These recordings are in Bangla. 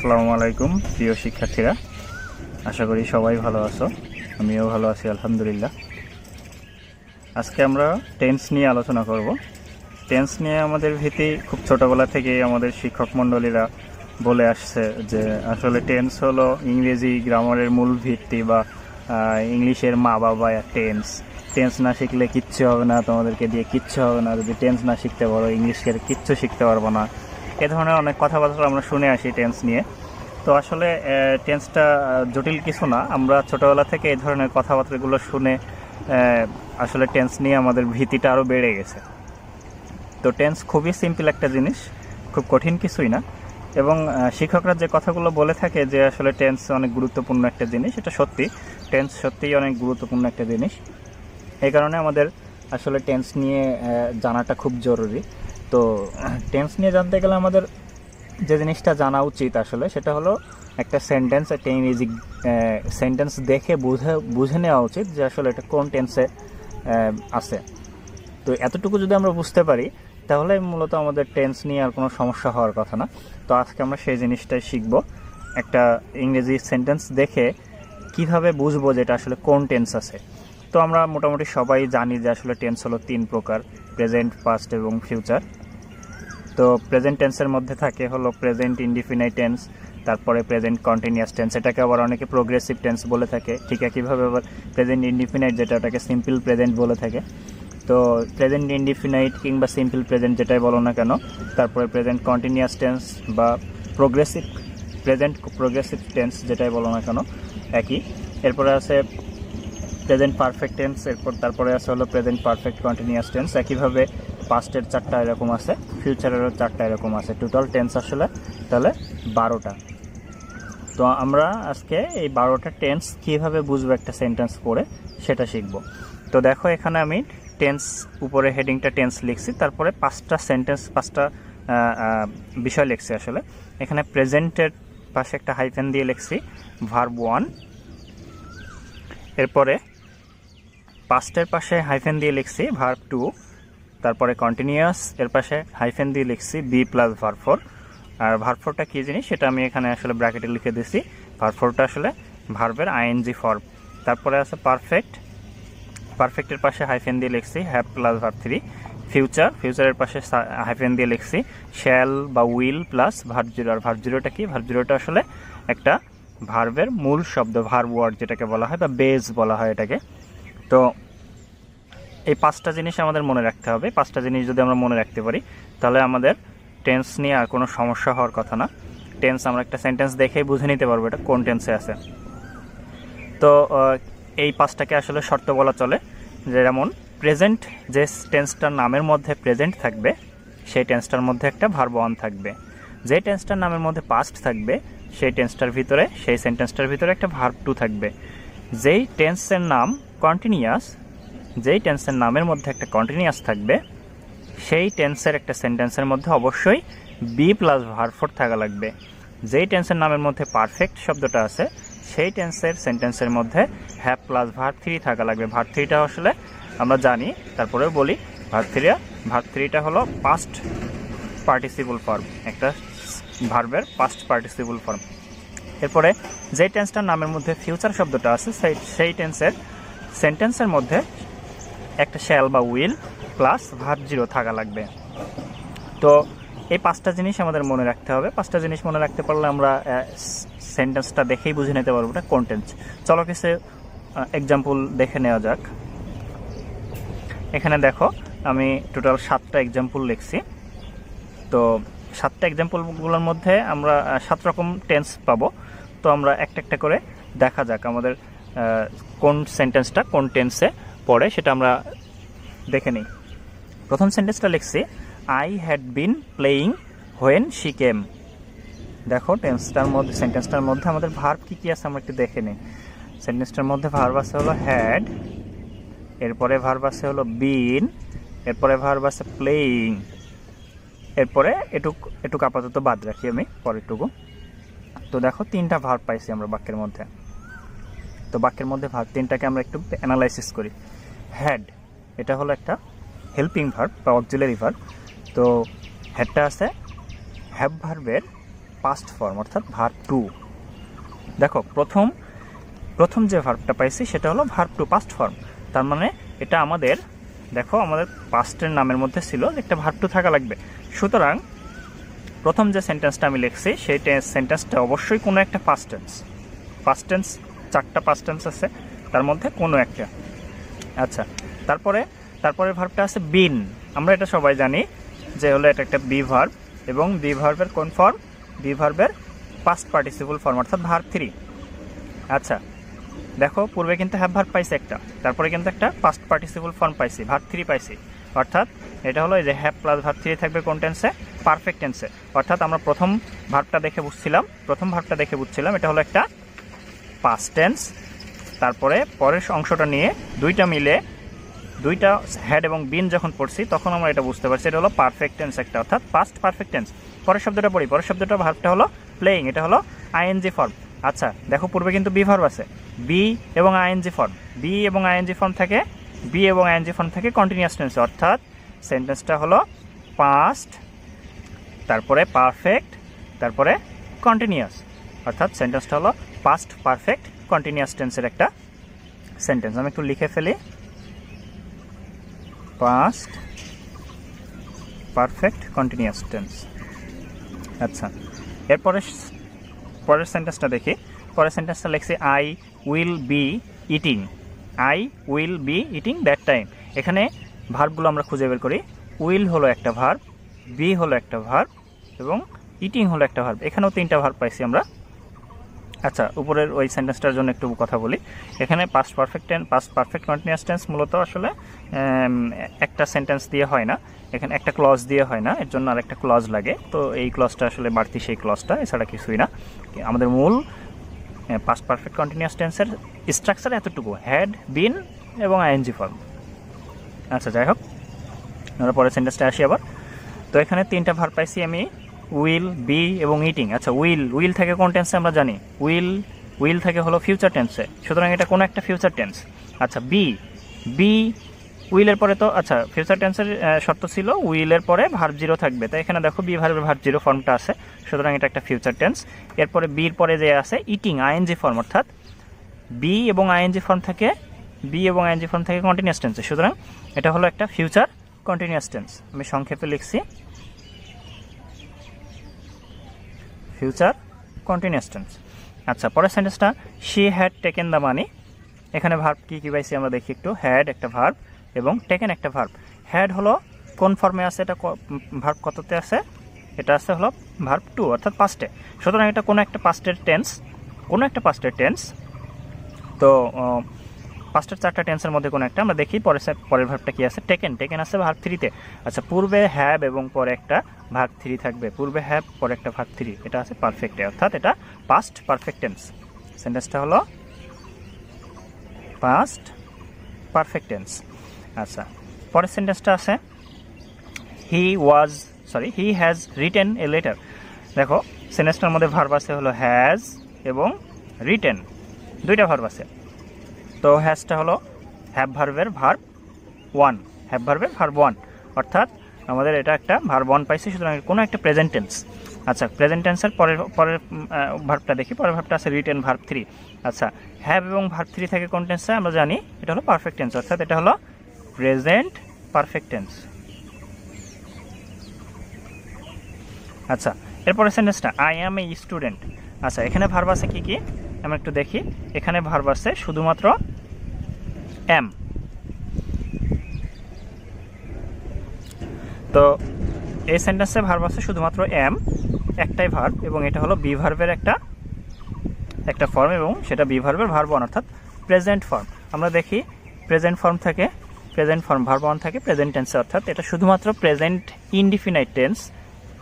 আসসালামু আলাইকুম প্রিয় শিক্ষার্থীরা, আশা করি সবাই ভালো আছো। আমিও ভালো আছি আলহামদুলিল্লাহ। আজকে আমরা টেন্স নিয়ে আলোচনা করব। টেন্স নিয়ে আমাদের ভীতি খুব ছোটোবেলা থেকেই আমাদের শিক্ষক মণ্ডলীরা বলে আসছে যে আসলে টেন্স হলো ইংরেজি গ্রামারের মূল ভিত্তি বা ইংলিশের মা বাবা। টেন্স না শিখলে কিচ্ছু হবে না, তোমাদেরকে দিয়ে কিচ্ছু হবে না, যদি টেন্স না শিখতে পারো ইংলিশের কিচ্ছু শিখতে পারবো না। এ ধরনের অনেক কথাবার্তা আমরা শুনে আসি টেন্স নিয়ে। তো আসলে টেন্সটা জটিল কিছু না, আমরা ছোটোবেলা থেকে এই ধরনের কথাবার্তাগুলো শুনে আসলে টেন্স নিয়ে আমাদের ভীতিটা আরও বেড়ে গেছে। তো টেন্স খুবই সিম্পল একটা জিনিস, খুব কঠিন কিছুই না। এবং শিক্ষকরা যে কথাগুলো বলে থাকে যে আসলে টেন্স অনেক গুরুত্বপূর্ণ একটা জিনিস, এটা সত্যি। টেন্স সত্যিই অনেক গুরুত্বপূর্ণ একটা জিনিস। এই কারণে আমাদের আসলে টেন্স নিয়ে জানাটা খুব জরুরি। তো টেন্স নিয়ে জানতে গেলে আমাদের যে জিনিসটা জানা উচিত আসলে সেটা হলো একটা সেন্টেন্স, একটা ইংরেজি সেন্টেন্স দেখে বুঝে নেওয়া উচিত যে আসলে এটা কোন টেন্সে আছে। তো এতটুকু যদি আমরা বুঝতে পারি তাহলে মূলত আমাদের টেন্স নিয়ে আর কোনো সমস্যা হওয়ার কথা না। তো আজকে আমরা সেই জিনিসটাই শিখব। একটা ইংরেজি সেন্টেন্স দেখে কিভাবে বুঝবো যে এটা আসলে কোন টেন্স আছে। তো আমরা মোটামুটি সবাই জানি যে আসলে টেন্স হলো 3 প্রকার: প্রেজেন্ট, পাস্ট এবং ফিউচার। তো প্রেজেন্ট টেন্সের মধ্যে থাকে হলো প্রেজেন্ট ইনডিফিনাইট টেন্স, তারপরে প্রেজেন্ট কন্টিনিউয়াস টেন্স, এটাকে আবার অনেকে প্রোগ্রেসিভ টেন্স বলে থাকে। ঠিক একইভাবে আবার প্রেজেন্ট ইনডিফিনাইট যেটা, ওটাকে সিম্পল প্রেজেন্ট বলে থাকে। তো প্রেজেন্ট ইনডিফিনাইট কিংবা সিম্পল প্রেজেন্ট যেটাই বলো না কেন, তারপরে প্রেজেন্ট কন্টিনিউয়াস টেন্স বা প্রোগ্রেসিভ টেন্স যেটাই বলো না কেন একই। এরপরে আছে প্রেজেন্ট পারফেক্ট টেন্স, তারপরে আছে হলো প্রেজেন্ট পারফেক্ট কন্টিনিউয়াস টেন্স। একইভাবে পাস্টের 4টা এরকম আছে, ফিউচারেরও 4টা এরকম আছে। টোটাল টেন্স আসলে তাহলে 12টা। তো আমরা আজকে এই 12টা টেন্স কীভাবে বুঝবো একটা সেন্টেন্স পড়ে সেটা শিখব। তো দেখো এখানে আমি টেন্স উপরে হেডিংটা টেন্স লিখছি, তারপরে 5টা বিষয় লিখছি। আসলে এখানে প্রেজেন্টের পাশে একটা হাইফেন দিয়ে লিখছি ভার্ব 1, এরপরে পাস্টের পাশে হাইফেন দিয়ে লিখছি ভার্ব 2, তারপরে কন্টিনিউয়াস এর পাশে হাইফেন দিয়ে লিখছি বি প্লাস ভার্ব 4। আর ভার্ব 4টা কী জিনিস সেটা আমি এখানে আসলে ব্র্যাকেটে লিখে দিছি। ভার্ব 4টা আসলে ভার্বের আইএনজি ফর্ম। তারপরে আছে পারফেক্টের পাশে হাইফেন দিয়ে লিখছি হ্যাভ প্লাস ভার্ব 3। ফিউচারের পাশে হাইফেন দিয়ে লিখছি শ্যাল বা উইল প্লাস ভার্ব 0। আর ভার্ব 0টা কি? ভার্ব 0টা আসলে একটা ভার্বের মূল শব্দ, ভার্ব ওয়ার্ড যেটাকে বলা হয় বা বেজ বলা হয় এটাকে। তো এই 5টা জিনিস আমাদের মনে রাখতে হবে। 5টা জিনিস যদি আমরা মনে রাখতে পারি তাহলে আমাদের টেন্স নিয়ে আর কোনো সমস্যা হওয়ার কথা না। টেন্স আমরা একটা সেন্টেন্স দেখেই বুঝে নিতে পারবো এটা কোন টেন্সে আছে। তো এই 5টাকে আসলে শর্ত বলা চলে। যেমন প্রেজেন্ট যে টেন্সটার নামের মধ্যে প্রেজেন্ট থাকবে সেই টেন্সটার মধ্যে একটা ভার্ব 1 থাকবে। যে টেন্সটার নামের মধ্যে পাস্ট থাকবে সেই সেন্টেন্সটার ভিতরে একটা ভার্ব 2 থাকবে। যেই টেন্সের নামের মধ্যে একটা কন্টিনিউয়াস থাকবে সেই টেন্সের একটা সেন্টেন্সের মধ্যে অবশ্যই বি প্লাস ভার্ব 4 থাকা লাগবে। যেই টেন্সের নামের মধ্যে পারফেক্ট শব্দটা আছে সেই সেন্টেন্সের মধ্যে হ্যাভ প্লাস ভার্ব 3 থাকা লাগবে। ভার্ব 3টা আসলে আমরা জানি, তারপরেও বলি। ভার্ব 3টা হলো পাস্ট পার্টিসিপল ফর্ম, একটা ভার্বের পাস্ট পার্টিসিপল ফর্ম। এরপরে যেই টেন্সটার নামের মধ্যে ফিউচার শব্দটা আছে সেই সেন্টেন্সের মধ্যে একটা শ্যাল বা উইল প্লাস ভার্ব 0 থাকা লাগবে। তো এই 5টা জিনিস আমাদের মনে রাখতে হবে। 5টা জিনিস মনে রাখতে পারলে আমরা সেন্টেন্সটা দেখেই বুঝে নিতে পারবো এটা কোন টেন্স। চলো কিছু এক্সাম্পল দেখে নেওয়া যাক। এখানে দেখো আমি টোটাল 7টা এক্সাম্পল লিখছি। তো 7টা এক্সাম্পলগুলোর মধ্যে আমরা 7 রকম টেন্স পাবো। তো আমরা একটা করে দেখা যাক আমাদের কোন সেন্টেন্সটা কোন টেন্সে পড়ে সেটা আমরা দেখে নিই। প্রথম সেন্টেন্সটা লিখছি I had been playing when she came. দেখো সেন্টেন্সটার মধ্যে আমাদের ভার্ব কী আছে আমরা একটু দেখে নিই। সেন্টেন্সটার মধ্যে ভার্ব আছে হলো হ্যাড, এরপরে ভার্ব আছে হলো বিন, এরপরে ভার্ব আছে প্লেয়িং, এরপরে এটুক আপাতত বাদ রাখি আমি পরেরটুকু। তো দেখো 3টা ভার্ব পাইছি আমরা বাক্যের মধ্যে। তো বাক্যের মধ্যে ভার্ব 3টাকে আমরা একটু অ্যানালাইসিস করি। হ্যাড এটা হলো একটা হেল্পিং ভার্ব বা অক্সিলারি ভার্ব। তো হ্যাডটা আছে হ্যাভ ভার্বের পাস্ট ফর্ম অর্থাৎ ভার্ব টু। দেখো প্রথম যে ভার্বটা পাইছি সেটা হলো ভার্ব টু পাস্ট ফর্ম। তার মানে এটা আমাদের দেখো আমাদের পাস্টের নামের মধ্যে ছিল একটা ভার্ব টু থাকা লাগবে। সুতরাং প্রথম যে সেন্টেন্সটা আমি লিখছি সেই সেন্টেন্সটা অবশ্যই কোনো একটা পাস্ট টেন্স। 4টা পাস্ট টেন্স আছে, তার মধ্যে কোনো একটা। আচ্ছা, তারপরে ভার্বটা আছে বিন। আমরা এটা সবাই জানি যে হলো এটা একটা বি ভার্ব, এবং বি ভার্বের কোন ফর্ম? বি ভার্বের পাস্ট পার্টিসিপল ফর্ম অর্থাৎ ভার্ব 3। আচ্ছা, দেখো পূর্বে কিন্তু হ্যাভ ভার্ব পাইছি একটা, তারপরে কিন্তু একটা পাস্ট পার্টিসিপল ফর্ম পাইছি, ভার্ব 3 পাইছি। অর্থাৎ এটা হলো এই যে হ্যাভ প্লাস ভার্ব 3 থাকবে কোন টেন্সে? পারফেক্ট টেন্সে। অর্থাৎ আমরা প্রথম ভার্বটা দেখে বুঝছিলাম এটা হলো একটা পাস্ট টেন্স। তারপরে পরের অংশটা নিয়ে দুইটা হ্যাড এবং বিন যখন পড়ছি তখন আমরা এটা বুঝতে পারছি এটা হলো পারফেক্ট টেন্স একটা, অর্থাৎ পাস্ট পারফেক্ট টেন্স। পরের শব্দটা পড়ি, পরের শব্দটা ভার্বটা হলো প্লেইং, এটা হলো আইএনজি ফর্ম। আচ্ছা, দেখো পূর্বে কিন্তু বি ভার্ব আছে, বি এবং আইএনজি ফর্ম থাকে কন্টিনিউয়াস টেন্সে, অর্থাৎ সেন্টেন্সটা হলো পাস্ট, তারপরে পারফেক্ট, তারপরে কন্টিনিউয়াস। অর্থাৎ সেন্টেন্সটা হলো পাস্ট পারফেক্ট কন্টিনিউয়াস টেন্সের একটা সেন্টেন্স। আমি একটু লিখে ফেলি, পাস্ট পারফেক্ট কন্টিনিউয়াস টেন্স। আচ্ছা, পরের সেন্টেন্সটা দেখি। পরের সেন্টেন্সটা লিখছি I will be eating that time. এখানে ভার্বগুলো আমরা খুঁজে বের করি। উইল হলো একটা ভার্ব, বি হলো একটা ভার্ব, এবং ইটিং হলো একটা ভার্ব। এখানেও 3টা ভার্ব পাইছি আমরা। আচ্ছা, উপরের ওই সেন্টেন্সটার জন্য একটু কথা বলি। এখানে পাস্ট পারফেক্ট কন্টিনিউয়াস টেন্স মূলত আসলে একটা সেন্টেন্স দিয়ে হয় না, এখানে একটা ক্লজ দিয়ে হয় না, এর জন্য আরেকটা ক্লজ লাগে। তো এই ক্লজটা আসলে বাড়তি সেই ক্লজটা, এছাড়া কিছুই না। আমাদের মূল পাস্ট পারফেক্ট কন্টিনিউয়াস টেন্সের স্ট্রাকচার এতটুকু, হ্যাড, বিন এবং আইএনজি ফর্ম। আচ্ছা, যাই হোক, আমরা পরের সেন্টেন্সটা আসি আবার। তো এখানে 3টা ভার্ব পাইছি আমি, উইল, বি এবং ইটিং। আচ্ছা, উইল থাকে কোন টেন্সে আমরা জানি? উইল থাকে হলো ফিউচার টেন্সে, সুতরাং এটা কোনো একটা ফিউচার টেন্স। আচ্ছা, বি উইলের পরে তো, আচ্ছা ফিউচার টেন্সের শর্ত ছিল উইলের পরে ভার্ব 0 থাকবে, তাই এখানে দেখো বি ভার্বের ভার্ব 0 ফর্মটা আছে, সুতরাং এটা একটা ফিউচার টেন্স। এরপরে বির পরে যে আছে ইটিং, আইএনজি ফর্ম, অর্থাৎ বি এবং আইএনজি ফর্ম থাকে কন্টিনিউয়াস টেন্সে, সুতরাং এটা হলো একটা ফিউচার কন্টিনিউয়াস টেন্স। আমি সংক্ষেপে লিখছি ফিউচার কন্টিনিউয়াস টেন্স। আচ্ছা, পরের সেন্টেন্সটা she had taken the money. এখানে ভার্ব কি পাইছি আমরা দেখি একটু। হ্যাড একটা ভার্ব এবং টেকেন একটা ভার্ব। হ্যাড হলো কোন ফর্মে আছে? এটা ভার্ব কততে আছে? এটা আছে হলো ভার্ব 2 অর্থাৎ পাস্টে, সুতরাং এটা কোনো একটা পাস্টের টেন্স। তো পাস্টের 4টা টেন্সের মধ্যে কোনো একটা আমরা দেখি। পরের ভার্বটা কি আছে? টেকেন আছে ভার্ব 3-তে। আচ্ছা, পূর্বে হ্যাভ এবং পরে একটা ভার্ব 3 থাকবে, পূর্বে হ্যাভ পরে একটা ভার্ব 3, এটা আছে পারফেক্টে, অর্থাৎ এটা পাস্ট পারফেক্ট টেন্স। সেন্টেন্সটা হলো পাস্ট পারফেক্ট টেন্স। আচ্ছা, পরের সেন্টেন্সটা আছে he has written a letter. দেখো সেন্টেন্সটার মধ্যে ভার্ব আছে হলো হ্যাজ এবং রিটেন, 2টা ভার্ব আছে। তো হ্যাজটা হলো হ্যাভ ভার্বের ভার্ব 1, অর্থাৎ আমাদের এটা একটা ভার্ব 1 পাইছি, সুতরাং কোনো একটা প্রেজেন্ট টেন্স। আচ্ছা, প্রেজেন্ট টেন্সের পরের ভার্বটা দেখি। পরের ভার্বটা আছে রিটেন ভার্ব 3। আচ্ছা, হ্যাভ এবং ভার্ব 3 থেকে কোন টেন্সে আমরা জানি? এটা হলো পারফেক্ট টেন্স, অর্থাৎ এটা হলো প্রেজেন্ট পারফেক্ট টেন্স। আচ্ছা, এরপরে সেন্টেন্সটা আই অ্যাম এ স্টুডেন্ট। আচ্ছা, এখানে ভার্ব আছে কি আমরা একটু দেখি। এখানে ভার্ব আছে শুধুমাত্র এম। তো এই সেন্টেন্সে ভার্ব আছে শুধুমাত্র এম, একটাই ভার্ব, এবং এটা হলো বি ভার্বের একটা ফর্ম, এবং সেটা বি ভার্বের ভার্ব 1 অর্থাৎ প্রেজেন্ট ফর্ম। আমরা দেখি প্রেজেন্ট ফর্ম ভার্ব 1 থাকে প্রেজেন্ট টেন্সে, অর্থাৎ এটা শুধুমাত্র প্রেজেন্ট ইনডিফিনাইট টেন্স।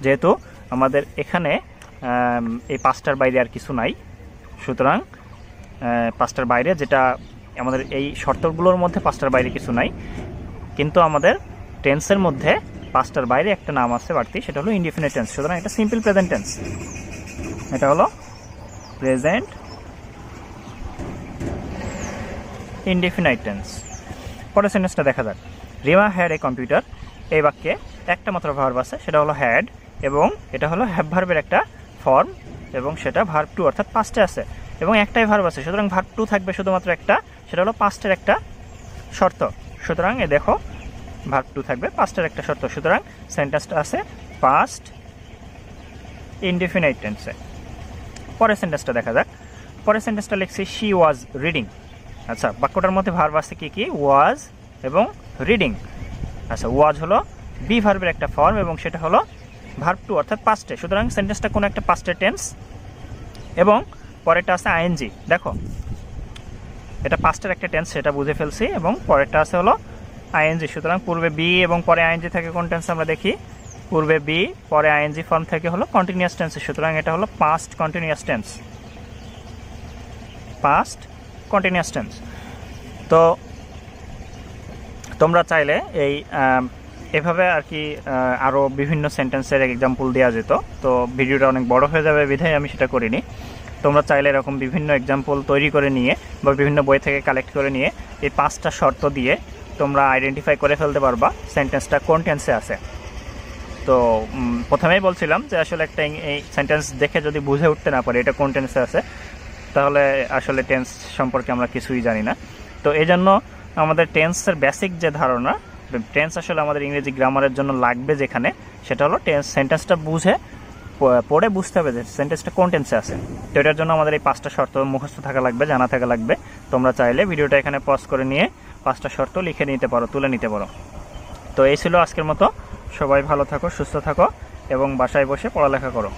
যেহেতু আমাদের এখানে এই 5টার বাইরে আর কিছু নাই, সুতরাং 5টার বাইরে যেটা আমাদের এই শর্তগুলোর মধ্যে 5টার বাইরে কিছু নাই, কিন্তু আমাদের টেন্সের মধ্যে 5টার বাইরে একটা নাম আছে বাড়তি, সেটা হলো ইনডিফিনিট টেন্স। সুতরাং এটা সিম্পল প্রেজেন্ট টেন্স, এটা হলো প্রেজেন্ট ইনডিফিনাইট টেন্স। পরের সেন্টেন্সটা দেখা যাক। Rima had a computer. এই বাক্যে একটা মাত্র ভার্ব আছে, সেটা হলো হ্যাড, এবং এটা হলো হ্যাভ ভার্বের একটা ফর্ম এবং সেটা ভার্ব টু অর্থাৎ পাস্টে আছে এবং একটাই ভার্ব আছে, সুতরাং ভার্ব টু থাকবে শুধুমাত্র একটা, সেটা হলো পাস্টের একটা শর্ত। সুতরাং এ দেখো ভার্ব টু থাকবে পাস্টের একটা শর্ত, সুতরাং সেন্টেন্সটা আছে পাস্ট ইনডিফিনাইট টেন্সে। পরের সেন্টেন্সটা দেখা যাক। পরের সেন্টেন্সটা লিখছি শি ওয়াজ রিডিং। আচ্ছা, বাক্যটার মধ্যে ভার্ব আছে কি কি? ওয়াজ এবং রিডিং। আচ্ছা, ওয়াজ হলো বি ভার্বের একটা ফর্ম এবং সেটা হলো ভার্ব টু অর্থাৎ পাস্টে, সুতরাং সেন্টেন্সটা কোনো একটা পাস্টের টেন্স এবং পরেরটা আছে আইএনজি। দেখো এটা পাস্টের একটা টেন্স, সেটা বুঝে ফেলছি, এবং পরেরটা আছে হলো আইএনজি। সুতরাং পূর্বে বি এবং পরে আইএনজি থাকে কোন টেন্স আমরা দেখি? পূর্বে বি পরে আইএনজি ফর্ম থেকে হলো কন্টিনিউয়াস টেন্স, সুতরাং এটা হলো past continuous tense, past continuous tense. তো তোমরা চাইলে এই এভাবে আর কি আরও বিভিন্ন সেন্টেন্সের এক্সাম্পল দেওয়া যেত, তো ভিডিওটা অনেক বড় হয়ে যাবে বিধায় আমি সেটা করিনি। তোমরা চাইলে এরকম বিভিন্ন এক্সাম্পল তৈরি করে নিয়ে বা বিভিন্ন বই থেকে কালেক্ট করে নিয়ে এই 5টা শর্ত দিয়ে তোমরা আইডেন্টিফাই করে ফেলতে পারবা সেন্টেন্সটা কোন টেন্সে আছে। তো প্রথমেই বলছিলাম যে আসলে একটা এই সেন্টেন্স দেখে যদি বুঝে উঠতে না পারি এটা কোন টেন্সে আছে, তাহলে আসলে টেন্স সম্পর্কে আমরা কিছুই জানি না। তো এই জন্য আমাদের টেন্সের বেসিক যে ধারণা, টেন্স আসলে আমাদের ইংরেজি গ্রামারের জন্য লাগবে যেখানে, সেটা হলো সেন্টেন্সটা বুঝে পড়ে বুঝতে হবে যে সেন্টেন্সটা কোন টেন্সে আছে। তো এটার জন্য আমাদের এই 5টা শর্ত মুখস্থ থাকা লাগবে, জানা থাকা লাগবে। তোমরা চাইলে ভিডিওটা এখানে পজ করে নিয়ে 5টা শর্ত লিখে নিতে পারো, তুলে নিতে পারো। তো এই ছিল আজকের মতো। সবাই ভালো থাকো, সুস্থ থাকো এবং বাসায় বসে পড়ালেখা করো।